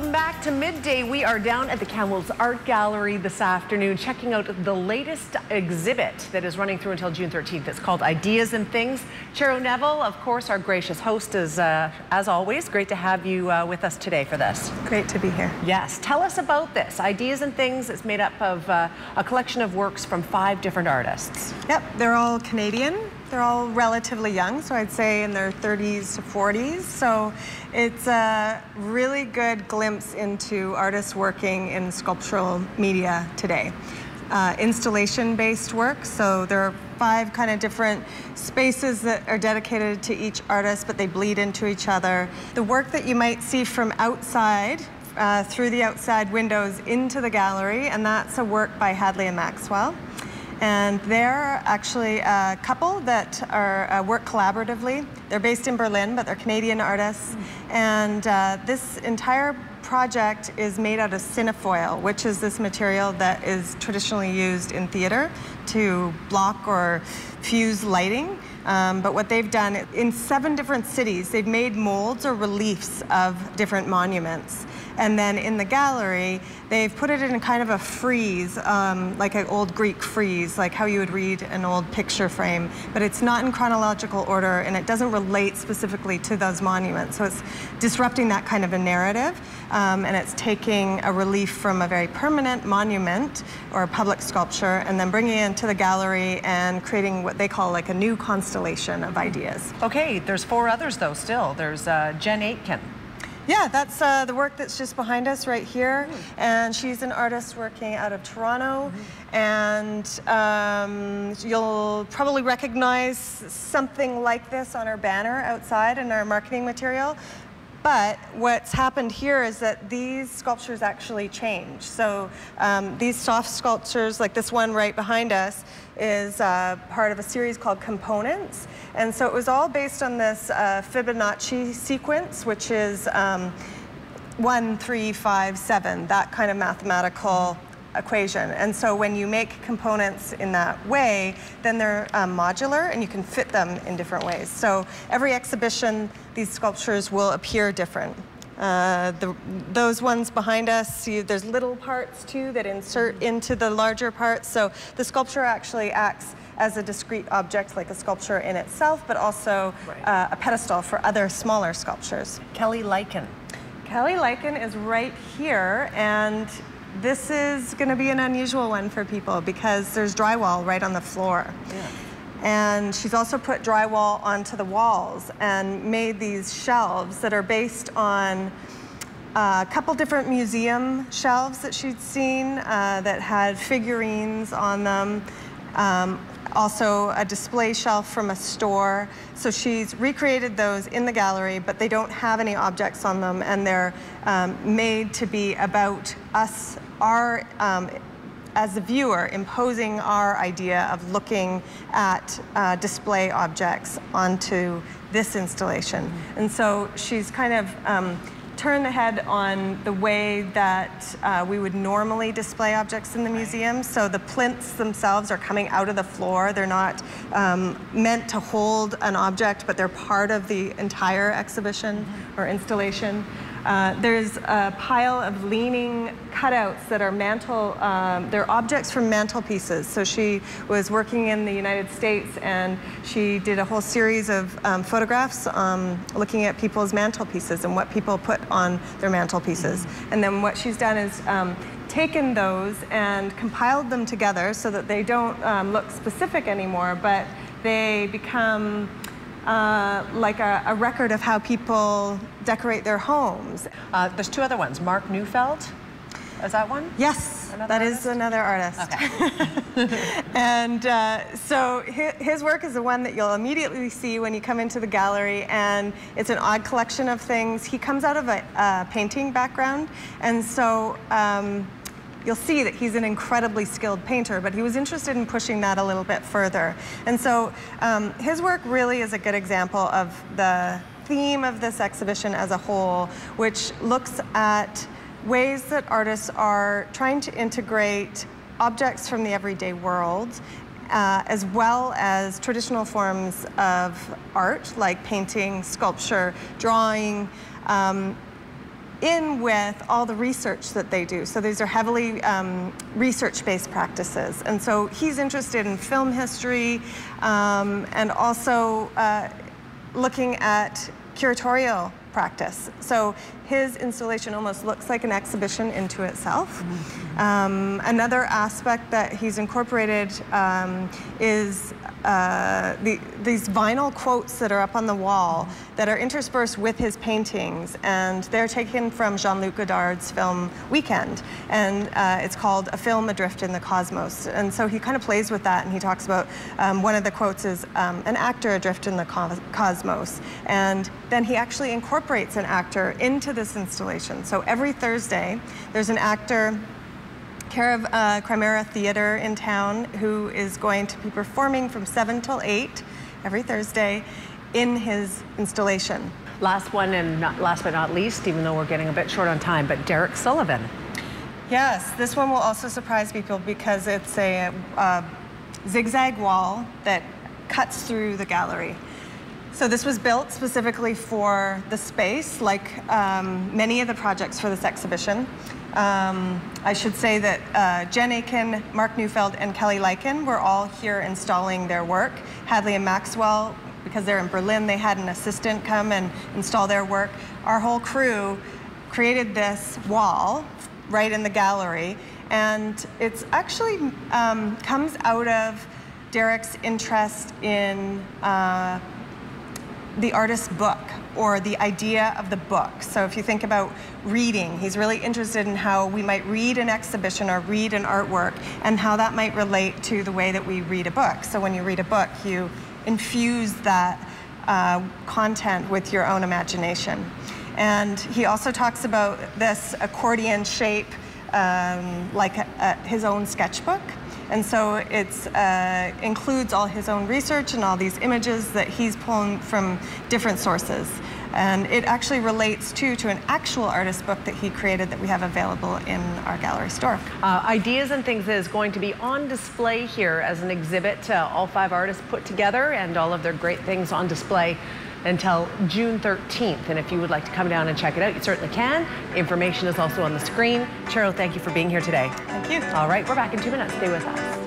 Welcome back to Midday. We are down at the Kamloops Art Gallery this afternoon, checking out the latest exhibit that is running through until June 13th. It's called Ideas and Things. Chero Neville, of course, our gracious host, is, as always, great to have you with us today for this. Great to be here. Yes. Tell us about this. Ideas and Things is made up of a collection of works from 5 different artists. Yep, they're all Canadian. They're all relatively young, so I'd say in their 30s to 40s. So it's a really good glimpse into artists working in sculptural media today. Installation-based work, so there are 5 kind of different spaces that are dedicated to each artist, but they bleed into each other. The work that you might see from outside, through the outside windows into the gallery, and that's a work by Hadley and Maxwell. And they're actually a couple that are work collaboratively. They're based in Berlin, but they're Canadian artists. And this entire project is made out of cinefoil, which is this material that is traditionally used in theater to block or fuse lighting. But what they've done, in 7 different cities, they've made molds or reliefs of different monuments. And then in the gallery, they've put it in kind of a frieze, like an old Greek frieze, like how you would read an old picture frame. But it's not in chronological order, and it doesn't relate specifically to those monuments. So it's disrupting that kind of a narrative, and it's taking a relief from a very permanent monument or a public sculpture, and then bringing it into the gallery and creating what they call like a new constellation of ideas. Okay, there's 4 others though still. There's Jen Aitken. Yeah, that's the work that's just behind us right here. And she's an artist working out of Toronto. And you'll probably recognize something like this on our banner outside in our marketing material. But what's happened here is that these sculptures actually change. So these soft sculptures, like this one right behind us, is part of a series called Components. And so it was all based on this Fibonacci sequence, which is 1, 3, 5, 7, that kind of mathematical equation. And so when you make components in that way, then they're modular and you can fit them in different ways. So every exhibition, these sculptures will appear different. Those ones behind us, there's little parts too that insert into the larger parts. So the sculpture actually acts as a discrete object, like a sculpture in itself, but also a pedestal for other smaller sculptures. Kelly Lichen. Kelly Lichen is right here, and this is going to be an unusual one for people because there's drywall right on the floor. Yeah. And she's also put drywall onto the walls and made these shelves that are based on a couple different museum shelves that she'd seen that had figurines on them. Also a display shelf from a store. So she's recreated those in the gallery, but they don't have any objects on them, and they're made to be about us, as the viewer, imposing our idea of looking at display objects onto this installation. And so she's kind of turned the head on the way that we would normally display objects in the museum. So the plinths themselves are coming out of the floor. They're not meant to hold an object, but they're part of the entire exhibition or installation. There's a pile of leaning cutouts that are they're objects from mantelpieces. So she was working in the United States, and she did a whole series of photographs looking at people's mantelpieces and what people put on their mantelpieces. And then what she's done is taken those and compiled them together so that they don't look specific anymore, but they become like a record of how people decorate their homes. There's 2 other ones. Mark Neufeld, is that one? Yes, that is another artist. Okay. And so his work is the one that you'll immediately see when you come into the gallery, and it's an odd collection of things. He comes out of a painting background, and so you'll see that he's an incredibly skilled painter, but he was interested in pushing that a little bit further. And so his work really is a good example of the theme of this exhibition as a whole, which looks at ways that artists are trying to integrate objects from the everyday world, as well as traditional forms of art, like painting, sculpture, drawing, in with all the research that they do. So these are heavily research-based practices. And so he's interested in film history and also looking at curatorial practice. So his installation almost looks like an exhibition into itself. Another aspect that he's incorporated is these vinyl quotes that are up on the wall that are interspersed with his paintings, and they're taken from Jean-Luc Godard's film Weekend, and it's called A Film Adrift in the Cosmos. And so he kind of plays with that, and he talks about one of the quotes is an actor adrift in the cosmos, and then he actually incorporates an actor into this installation. So every Thursday there's an actor, care of Chimera Theatre in town, who is going to be performing from 7 till 8 every Thursday in his installation. Last one, and last but not least, even though we're getting a bit short on time, but Derek Sullivan. Yes, this one will also surprise people because it's a zigzag wall that cuts through the gallery. So this was built specifically for the space, like many of the projects for this exhibition. I should say that Jen Aiken, Mark Neufeld, and Kelly Lycan were all here installing their work. Hadley and Maxwell, because they're in Berlin, they had an assistant come and install their work. Our whole crew created this wall right in the gallery, and it's actually comes out of Derek's interest in the artist's book, or the idea of the book. So if you think about reading, he's really interested in how we might read an exhibition or read an artwork, and how that might relate to the way that we read a book. So when you read a book, you infuse that content with your own imagination. And he also talks about this accordion shape like his own sketchbook. And so it includes all his own research and all these images that he's pulling from different sources. And it actually relates to an actual artist book that he created that we have available in our gallery store. Ideas and Things is going to be on display here as an exhibit. All 5 artists put together, and all of their great things on display until June 13th. And if you would like to come down and check it out, you certainly can. Information is also on the screen. Cheryl, thank you for being here today. Thank you. All right, we're back in 2 minutes. Stay with us.